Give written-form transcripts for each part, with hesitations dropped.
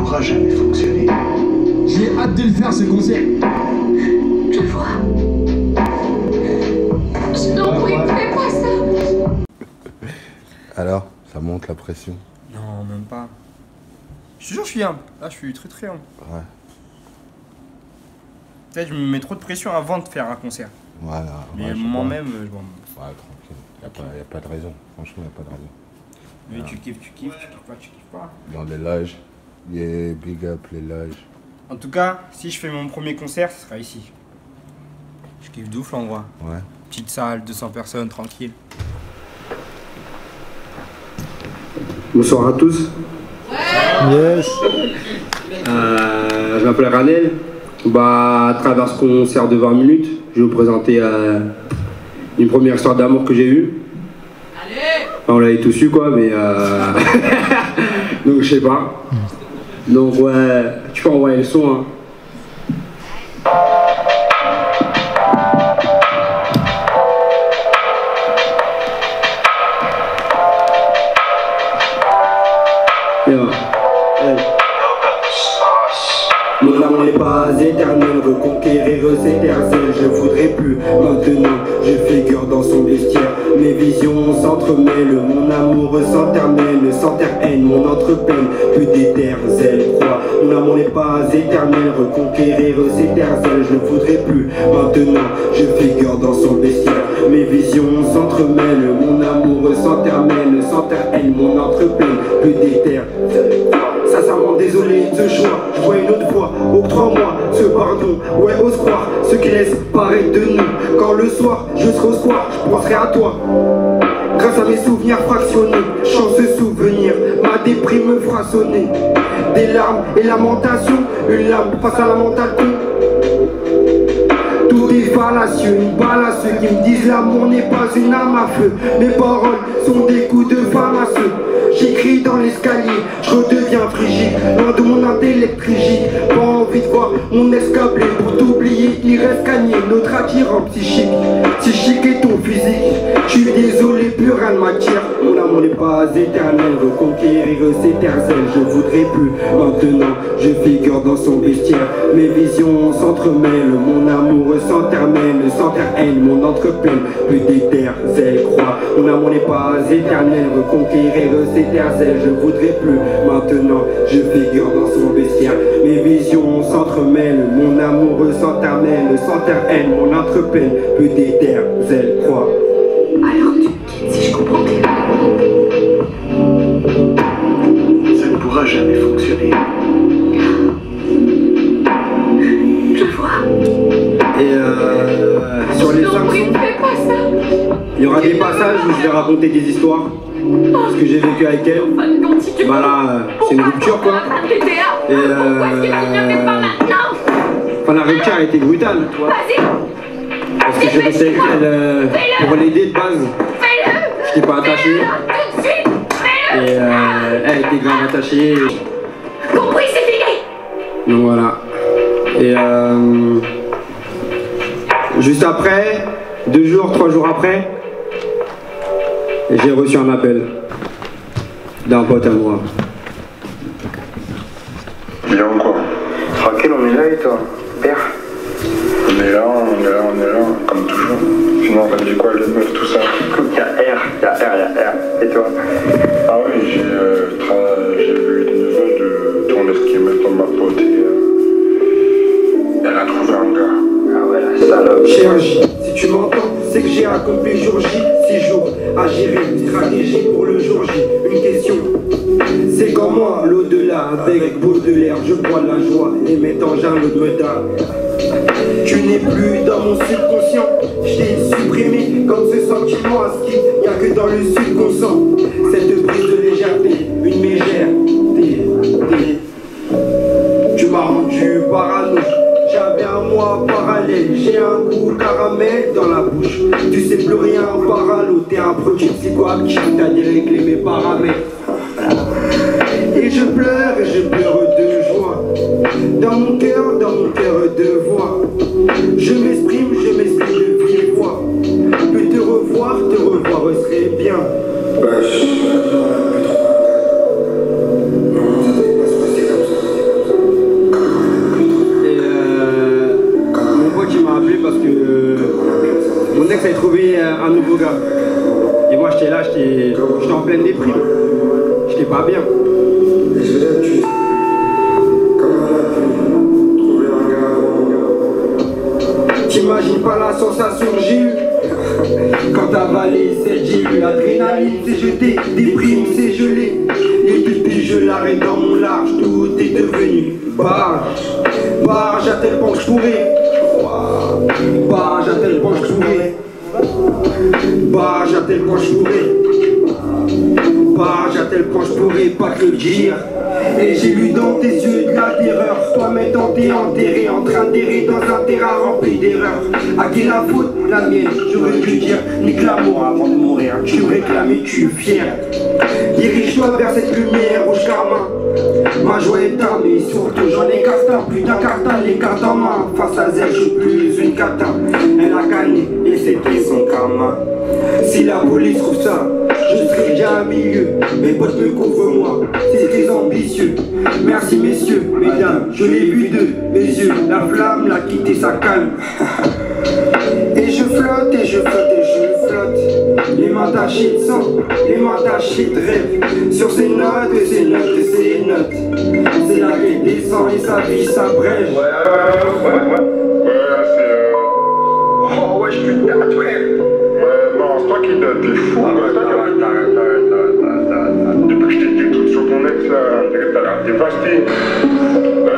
pourra jamais fonctionner. J'ai hâte de le faire ce concert. Je vois. Je t'en prie, fais pas ça. Alors, ça monte la pression? Non, même pas. Je te jure, je suis humble. Là, je suis très humble. Ouais. Peut-être je me mets trop de pression avant de faire un concert. Voilà. Mais ouais, moi-même, je m'en... Ouais, tranquille. Y a pas de raison. Franchement, y a pas de raison. Mais tu kiffes, tu kiffes pas. Dans les loges. Yeah, big up les loges. En tout cas, si je fais mon premier concert, ce sera ici. Je kiffe d'ouf l'endroit. Ouais. Petite salle, 200 personnes, tranquille. Bonsoir à tous. Yes. Je m'appelle Ranel. À travers ce concert de 20 minutes, je vais vous présenter une première histoire d'amour que j'ai eue. Enfin, on l'avait tous eu quoi, mais donc je sais pas. Donc ouais, tu peux envoyer le son hein. Mon amour n'est pas éternel, reconquérir ses terres, je voudrais plus. Maintenant, je figure dans son vestiaire. Mes visions s'entremêlent, mon amour s'éternel, sans terre haine, mon entrepeine, plus d'éternel croix. Mon amour n'est pas éternel, reconquérir ses terres, je ne voudrais plus. Maintenant, je figure dans son vestiaire. Mes visions s'entremêlent, mon amour s'éternel, sans terre haine, mon entrepeine, plus d'éternel croix. Sincèrement désolé de ce choix, je vois une autre fois. Octroie-moi ce pardon, ouais ose croire ce qui laisse paraître de nous. Quand le soir je serai au square, je penserai à toi. Grâce à mes souvenirs fractionnés, chanceux souvenir, ma déprime me fera sonner. Des larmes et lamentations, une lame face à la mentale con. Tout est fallacieux, une balle à ceux qui me disent l'amour n'est pas une arme à feu. Mes paroles sont des coups de femme à ceux. J'écris dans l'escalier, je redeviens frigide, loin de mon intellect rigide. Pas envie de voir mon escablé, pour t'oublier il reste gagné notre attirant psychique. Psychique et ton physique, je suis désolé, plus rien ne m'attire. Mon amour n'est pas éternel, reconquérir ses terres ailes, je voudrais plus. Maintenant je figure dans son vestiaire, mes visions s'entremêlent, mon amour s'éternel, sans terre haine, mon entreplaine, plus d'éternel croix. Mon amour n'est pas éternel, reconquérir ses terres ailes, je voudrais plus. Maintenant je figure dans son vestiaire, mes visions s'entremêlent, mon amour s'éternel, sans terre haine, mon entreplaine, plus d'éternel croix. Alors tu me quittes si je comprends bien. Ça ne pourra jamais fonctionner. Je vois. Et sur les Je t'en prie, chansons, fais pas ça. il y aura des passages où je vais raconter des histoires, ce que j'ai vécu avec elle. Comme si tu Bah là, c'est une rupture quoi. Et Pourquoi est-ce que tu ne le fais pas maintenant? enfin, la rupture a été brutale, tu vois. Vas-y, Parce que je restais avec elle pour l'aider de base. fais-le. Je n'étais pas attaché. Tout de suite, fais-le. Et elle était grave attachée. Compris, c'est fini. Donc voilà. Et juste après, 2 jours, 3 jours après, j'ai reçu un appel d'un pote à moi. Bien quoi? Tranquille, on est là et toi? Père? On est là, comme toujours. Sinon, on a dit quoi, les meufs, tout ça? Il y a R. Et toi? Ah oui, j'ai eu des nouvelles de ton esquimètre dans ma pote et elle a trouvé un gars. Ah ouais, la salope. Cher J, si tu m'entends, c'est que j'ai accompli jour J, 6 jours à gérer une stratégie pour le jour J. Une question, c'est comment l'au-delà avec Baudelaire, je bois la joie et mes engins le medard. Tu n'es plus dans mon subconscient, je t'ai supprimé comme ce sentiment à ski, y'a que dans le sud qu'on sent cette prise de légèreté, une mégère. Tu m'as rendu parano. J'avais un moi parallèle, j'ai un goût caramel dans la bouche. Tu sais plus rien parallèle, t'es un produit psychoactif, t'as déréglé mes paramètres. Et je pleure de joie. Dans mon cœur de voix. Je m'exprime de vive voix. Puis te revoir serait bien. un nouveau gars. Et moi j'étais là, j'étais en pleine déprime. J'étais pas bien. Et je veux dire, comment on a pu trouver un gars. T'imagines pas la sensation, Gilles, quand t'as avalé cette gile, l'adrénaline s'est jetée, déprime s'est gelée. Et depuis je l'arrête dans mon large, tout est devenu barge à tel point que je pourrais. Barge à tel point que je pourrais. Barge à tel point que je pourrais. Barge à tel point que je pourrais pas te le dire. Et j'ai lu dans tes yeux de la terreur. Toi maintenant t'es enterré, en train d'errer dans un terrain rempli d'erreurs. À qui la faute? La mienne. J'aurais dû dire nique l'amour avant de mourir. Tu réclamais, tu es fier. Dirige-toi vers cette lumière rouge karma. Ma joie est armée, surtout j'en ai carton. Plus d'un carton, les cartes en main. Face à elle, je suis plus une cata. Elle a gagné et c'était son karma. Si la police trouve ça, je serai déjà à milieu. Mes potes me couvrent moi, c'est très ambitieux. Merci messieurs, mesdames, je l'ai vu de mes yeux. La flamme l'a quitté, ça calme. Et je flotte, et je flotte, et je flotte. Les mains tachées de sang, les mains tachées de rêve. Sur ces notes, et ces notes, et ces notes. C'est là qu'elle descend et sa vie s'abrège. Ouais, c'est oh ouais, je suis date, frère. Ouais, non, c'est toi qui date, t'es fou. Depuis que je t'ai dit tout sur ton ex là, t'as l'air dévasté.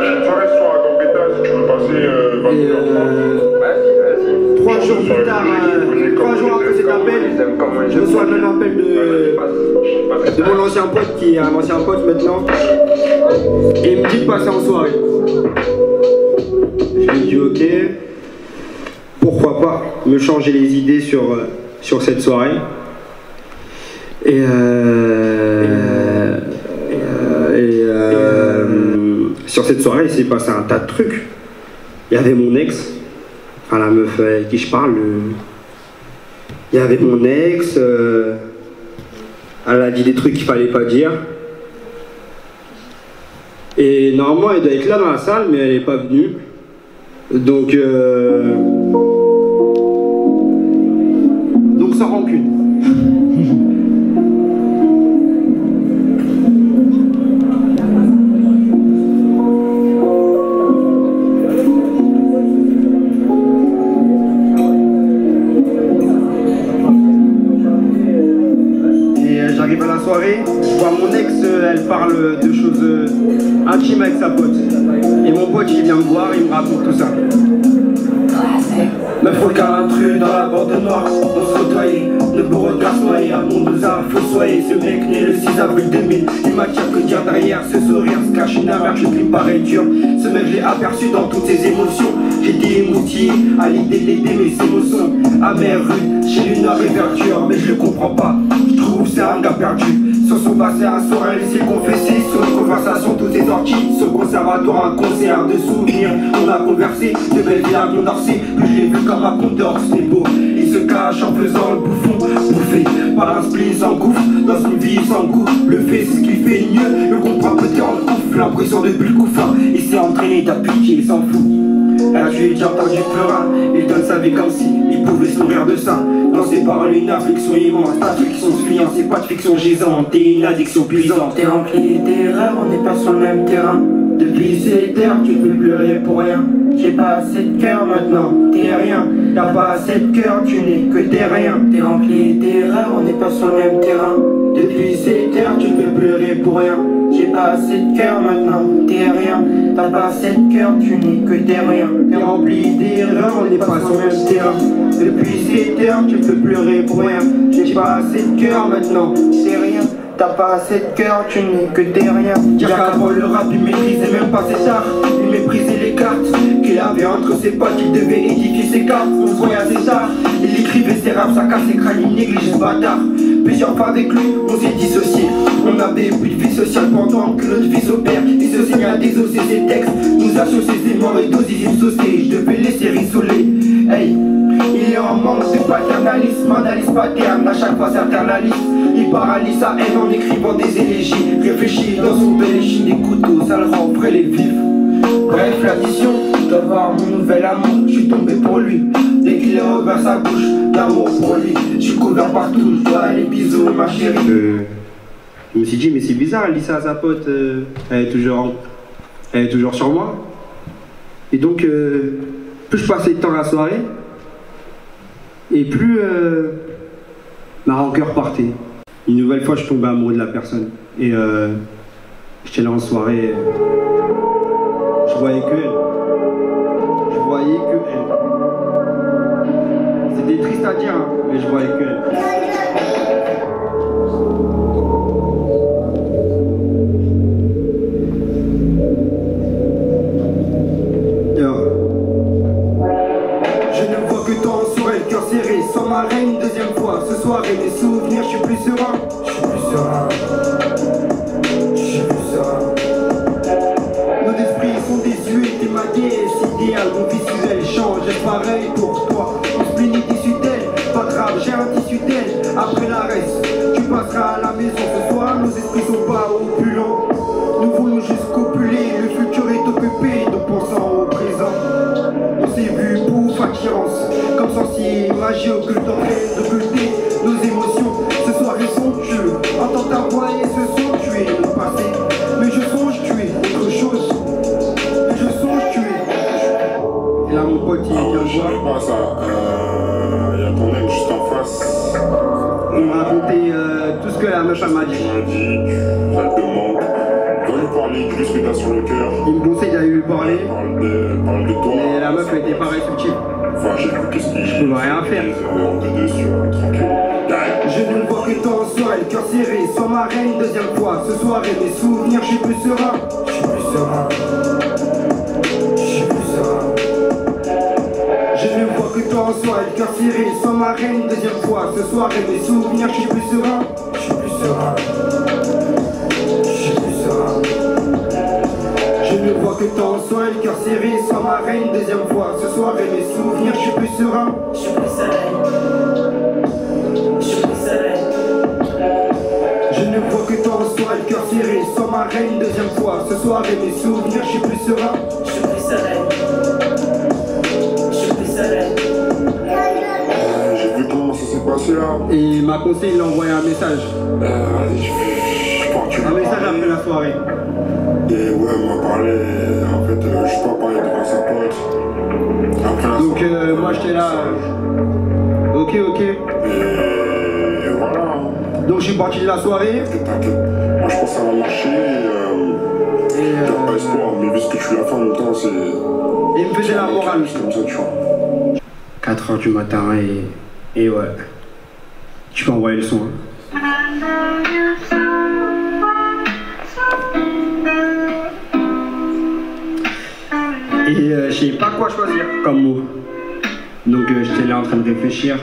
J'ai une soirée ce soir à Gambetta, si tu veux passer 21h30. 3 jours plus tard, 3 jours après cet appel, je reçois le même appel de mon ancien pote qui est un ancien pote maintenant. Et il me dit de passer en soirée. Je lui dis ok, pourquoi pas me changer les idées sur cette soirée. Et sur cette soirée, il s'est passé un tas de trucs. Il y avait mon ex, enfin la meuf avec qui je parle. Il y avait mon ex, elle a dit des trucs qu'il fallait pas dire. Et normalement, elle doit être là dans la salle, mais elle n'est pas venue. Donc sans rancune. J'arrive à la soirée, je vois mon ex, elle parle de choses intimes avec sa pote. Et mon pote il vient me voir, il me raconte tout ça. Me faut qu'un intrus dans la bande noire, on se côtoyait, le beau regard noyé, à mon dosard, faut soyer. Ce mec né le 6 avril 2000, il m'attire que dire derrière ce sourire, se cache une amère, je prie paraît dur. Ce mec je l'ai aperçu dans toutes ses émotions, j'étais émoustillé à l'idée de l'aider mes émotions. Amère, rude, chez lui noir et verdure, mais je le comprends pas, je trouve c'est un gars perdu. Sur son passé un soir, elle s'est confessée, sur une conversation tout est sorti. Sur le conservatoire, un concert de souvenirs, on a conversé, de belles villes à Condorcet, que je l'ai vu comme un conte d'or, c'était beau. Il se cache en faisant le bouffon, bouffé par un spleen sans gouffre, dans une vie sans goût. Le fait c'est ce qu'il fait mieux, le comprend peut-être en couffe, l'impression depuis le coup fin. Il s'est entraîné, t'as piqué, il s'en fout. Elle a tué, j'ai entendu pleurer, il donne sa vie comme si il pouvait se nourrir de ça. Dans ses paroles une affliction immense, pas de fiction fuyante, c'est pas de fiction gisante, t'es une addiction puissante. T'es rempli d'erreurs, on n'est pas sur le même terrain. Depuis ces terres, tu peux pleurer pour rien. J'ai pas assez de cœur maintenant, t'es rien. T'as pas assez de cœur, tu n'es que t'es rien. T'es rempli d'erreurs, on n'est pas sur le même terrain. Depuis ces terres, tu peux pleurer pour rien. J'ai pas assez de cœur maintenant, t'es rien. T'as pas assez de cœur, tu n'es que t'es rien. T'es rempli d'erreurs, on n'est pas sur le même terrain. Depuis ces terres, tu peux pleurer pour rien. J'ai pas assez de cœur maintenant, t'es rien. T'as pas assez de cœur, tu n'es que t'es rien. Dire qu'avant le rap, il maîtrisait même pas ses arts. Il méprisait les cartes qu'il avait entre ses potes, il devait édifier ses cartes. On se voyait assez tard, il écrivait ses raps, ça casse ses crânes, il néglige ce bâtard. Plusieurs fois avec lui, on s'est dissocié. On avait plus de vie sociale pendant que notre vie s'opère. Il se saigne à désosser ses textes, nous a chaussé ses morts et doses il saucé. Je devais laisser rissoler. Hey, il est en manque de paternalisme, analyse paterne, à chaque fois s'internalise. Il paralyse sa haine en écrivant des élégies. Réfléchit dans son bel échine des couteaux, ça le rend frêle et vif. Bref, l'addition d'avoir mon nouvel amour. Je suis tombé pour lui. Dès qu'il a ouvert sa bouche, d'amour pour lui. Je suis couvert partout, je dois aller bisous ma chérie. Je me suis dit, mais c'est bizarre, elle dit ça à sa pote, elle est toujours sur moi. Et donc, plus je passais de temps la soirée, et plus ma rancœur partait. Une nouvelle fois, je tombais amoureux de la personne. Et j'étais là en soirée, je voyais que elle. Je voyais que elle. C'était triste à dire, hein, mais je voyais que elle. Sans ma reine, deuxième fois, ce soir et mes souvenirs, je suis plus serein. Je suis plus serein. Je suis plus serein. Nos esprits sont désuets, t'es ma déesse idéale. Mon visuel change, est pareil pour toi. Mon spleen est issu d'elle, pas grave, j'ai un tissu d'elle. Après la reste, tu passeras à la maison ce soir. Nos esprits sont pas opulents. Nous voulons juste copuler, le futur est occupé, donc pensons au présent. On s'est vu bouffe attirance, comme sorcier magie occulte en train d'occulter nos émotions. Ce soir ils sont tueux, entends ta voix et ce son tué notre passé. Mais je songe tuer autre chose, mais je songe tuer. Et là mon pote il vient de voir. Je savais pas ça, y a ton mec juste en face. Il m'a raconté tout ce que la meuf m'a dit. Il m'a dit, ça te demande. Va lui parler, dis-lui ce que t'as sur le cœur. Il me conseille d'aller lui parler. Parle de toi. Mais la meuf était pas réceptive. Enfin, j'ai vu qu'est-ce qu'il. Je peux rien faire. On est dessus, tranquille. Je ne vois que ton soir, le cœur serré. Sans ma reine, deuxième fois. Ce soir et mes souvenirs, je suis plus serein. Je suis plus serein. Je suis plus serein. Je ne vois que ton soir, le cœur serré. Sans ma reine, deuxième fois. Ce soir et mes souvenirs, je suis plus serein. Je suis plus serein. Je ne vois que ton soin, le cœur serré, sans ma reine, deuxième fois. Ce soir et mes souvenirs, je suis plus serein. Je suis plus serein. Je suis plus serein. Je ne vois que ton soin, le cœur serré, sans ma reine, deuxième fois. Ce soir et mes souvenirs, je suis plus serein. Je suis plus serein. Je suis plus serein. J'ai vu comment ça s'est passé là. Et il m'a conseillé, il a envoyé un message. Vas-y, je pense que tu un message après la soirée. Et ouais, on m'a parlé, en fait, je suis pas parlé devant sa pote. Après la donc soirée, moi j'étais là. Ok. Et voilà. Donc je suis parti de la soirée. T'inquiète, moi je pense que ça va marcher. T'as pas espoir, mais vu ce que tu l'as fait en même temps, c'est. Et il me faisait la morale. C'est comme ça, tu vois. 4h du matin et ouais. Tu peux envoyer le son. Et je sais pas quoi choisir comme mot. Donc j'étais là en train de réfléchir.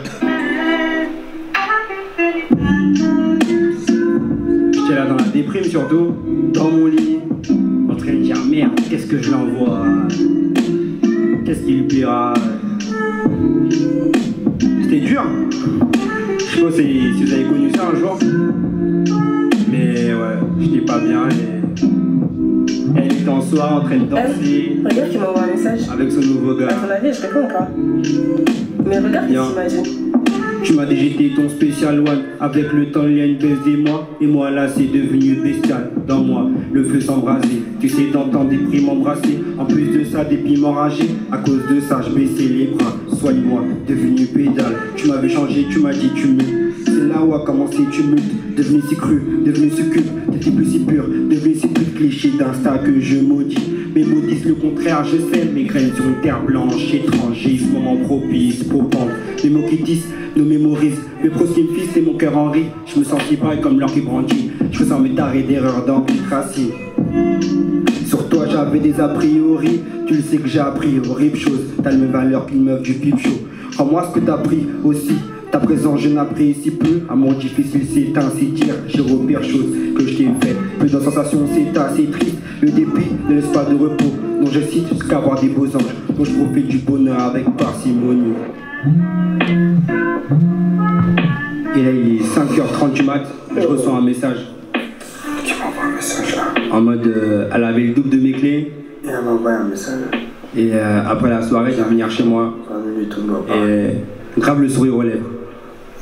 J'étais là dans la déprime surtout, dans mon lit, en train de dire merde, qu'est-ce que je l'envoie? Qu'est-ce qui lui plaira? C'était dur. Je sais pas si vous avez connu ça un jour. Mais ouais, j'étais pas bien et elle était en soirée en train de danser. Regarde qui m'envoie un message. Avec son nouveau gars. À ton avis, je réponds ou pas? Mais regarde ce qu'il m'a dit. Tu m'as dit j'étais ton spécial one. Avec le temps il y a une baisse des mois. Et moi là c'est devenu bestial. Dans moi le feu s'embrasait. Tu sais d'entendre des prix m'embrasser. En plus de ça des piments ragés. À cause de ça je baissais les bras. Soigne-moi devenu pédale. Tu m'avais changé, tu m'as dit tu me. C'est là où a commencé tumulte. Devenu si cru, devenu succube. T'étais plus si pur, devenu si plus cliché d'insta que je maudis. Mes mots disent le contraire, je sème mes graines sur une terre blanche étrangère. Ce moment propice, popante. Les mots qui disent nous mémorisent. Le prochain fils et mon cœur en rit. Je me sens si pareil comme l'or qui brandit. Je ressens mes tarés d'erreurs dans mes tracés. Sur toi j'avais des a priori. Tu le sais que j'ai appris horrible chose. T'as les mêmes valeurs qu'une meuf du pipe show. Rends-moi ce que t'as pris aussi. Ta présence je n'apprécie plus. Amour difficile c'est ainsi dire. J'ai repère chose que je t'ai faite. Plus de sensations c'est assez triste. Le dépit ne laisse pas de repos. Donc je cite jusqu'à avoir des beaux anges. Donc je profite du bonheur avec parcimonie. Et là il est 5h30 du mat. Je reçois un message. Tu m'envoies un message là. En mode elle avait le double de mes clés. Et elle m'a envoyé un message. Et après la soirée, elle va venir chez moi. Et grave le sourire aux lèvres.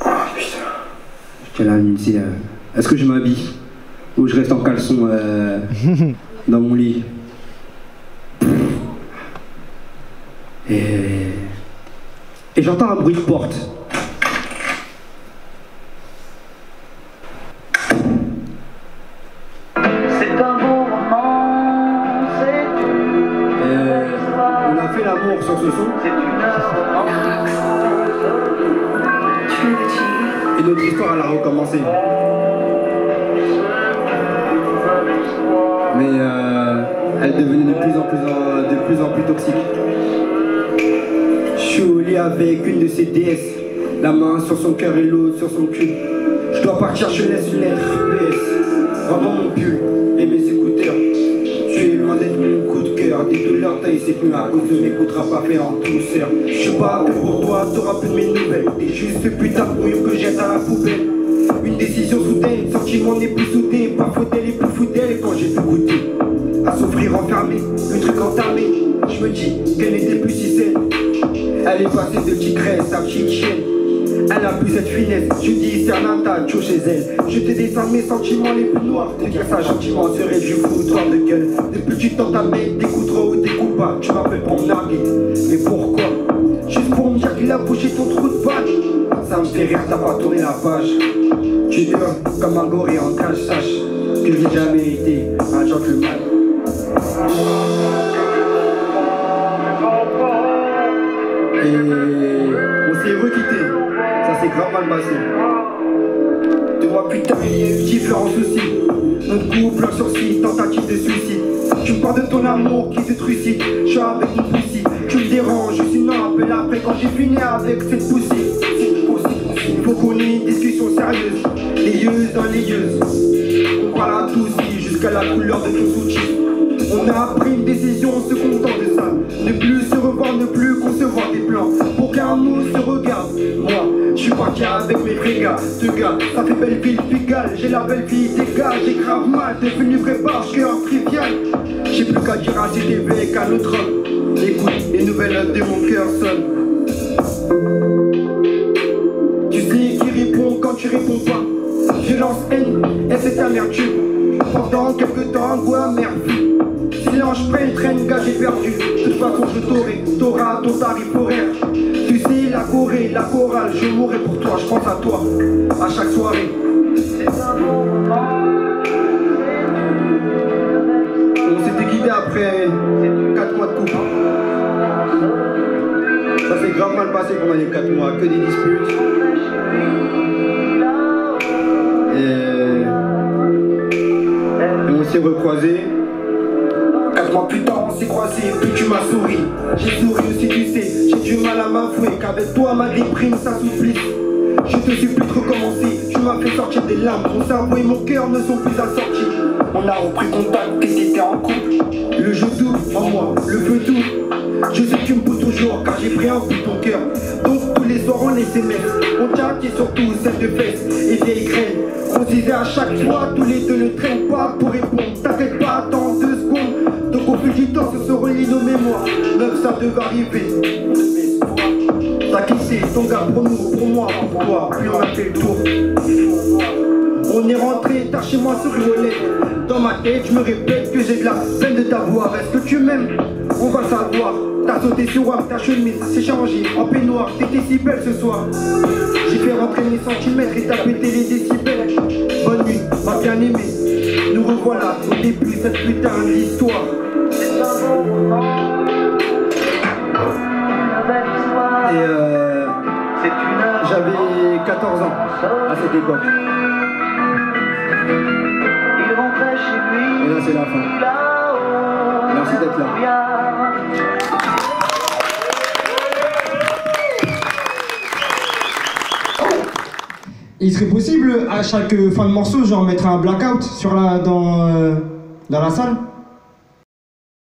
Oh putain. Elle a dit, est-ce que je m'habille ou je reste en caleçon dans mon lit? Et j'entends un bruit de porte. C'est un beau roman, On a fait l'amour sur ce son. c'est une romance. Et notre histoire, elle a recommencé. Mais elle devenait de plus en plus toxique. Je suis au lit avec une de ses déesses, la main sur son cœur et l'autre sur son cul. Je dois partir, je laisse une lettre PS. Rends mon pull et mes écouteurs. Je suis loin d'être mon coup de cœur. Des douleurs taillent ses pneus à cause de mes coups de rap à faire en douceur. Je suis pas fait pour toi, t'auras plus de mes nouvelles. T'es juste ce putain de brouillon que jette à la poubelle. Une décision soudaine, sentiment n'est plus soudé. Parfois elle est plus foudelle quand j'ai tout goûté. À souffrir enfermé, le truc entamé. Je me dis qu'elle n'était plus si saine. Elle est passée de tigresse à petite chienne. Elle a plus cette finesse. Je dis Cernata, Tcho chez elle. Je te descends mes sentiments les plus noirs. Te dire ça gentiment serait du foutoir de gueule. Depuis tu t'entames, des coups trop ou des coups bas. Tu m'appelles pour me narguer. Mais pourquoi? Juste pour me dire qu'il a bouché ton trou de balle. Ça me fait rire, t'as pas tourné la page. Tu hurles comme un gorille en cage, sache que j'ai jamais été un gentleman. Et on s'est requitté, ça s'est grave mal passé. 2 mois plus tard, il y a eu différents soucis. Notre couple en sursis, tentative de suicide. Tu me parles de ton amour qui te trucide. Je suis avec mon poussi, tu me déranges. Sinon appelle après quand j'ai fini avec cette poussie. Il faut qu'on ait une discussion sérieuse, layeuse dans layeuse. On parle à tous jusqu'à la couleur de ton soutien. On a pris une décision, on se contente de ça. Ne plus se revoir, ne plus concevoir des plans. Pour qu'un mot se regarde. Moi, je suis parti avec mes vrais gars. Ce gars, ça fait belle ville figale. J'ai la belle vie des gars, j'ai grave mal. Devenu vrai barge, cœur trivial. J'ai plus qu'à dire à cet évêque, à notre homme. Écoute, les nouvelles notes de mon cœur sonnent. Tu sais qui répond quand tu réponds pas. Violence, haine, et c'est amertume. Pendant quelques temps, goût merde. Silence, je traîne, gars, j'ai perdu. De toute façon, je t'auras ton tarif horaire. Tu sais, la Corée, la chorale, je mourrai pour toi, je pense à toi, à chaque soirée. On s'était quitté après 4 mois de couple. Ça s'est grave mal passé pendant les 4 mois, que des disputes. Et on s'est recroisés. 4 mois plus tard, on s'est croisés, puis tu m'as souri. J'ai souri aussi, tu sais, j'ai du mal à m'avouer qu'avec toi, ma déprime s'assouplit. Je te supplie de recommencer, tu m'as fait sortir des larmes. Mon cerveau et mon cœur ne sont plus assortis. On a repris contact, et t'étais en couple. Le jeu doux en moi, le feu doux. Je sais que tu me pousses toujours, car j'ai pris un coup de ton cœur. Donc tous les soirs on SMS, on chat et surtout celle de fesses et vieilles graines. On se disait à chaque fois, tous les deux ne traînent pas pour répondre. T'inquiète pas, attends 2 secondes. Donc au fil du temps, ce se relient nos mémoires. Meuf, ça devait arriver. T'as quitté ton gars pour nous, pour moi, pour toi. Puis on a fait le tour. On est rentré tard chez moi sur Riolet. Dans ma tête, je me répète que j'ai de la peine de t'avoir. Est-ce que tu m'aimes? On va le savoir. T'as sauté sur WAM, ta chemise s'est changée en peignoir. T'étais si belle ce soir. J'ai fait rentrer mes centimètres et t'as pété les décibels. Bonne nuit, ma bien-aimée. Nous revoilà au début de cette putain d'histoire. Et j'avais 14 ans à cette époque. Et là c'est la fin. Merci d'être là. Il serait possible à chaque fin de morceau, genre mettre un blackout sur dans la salle?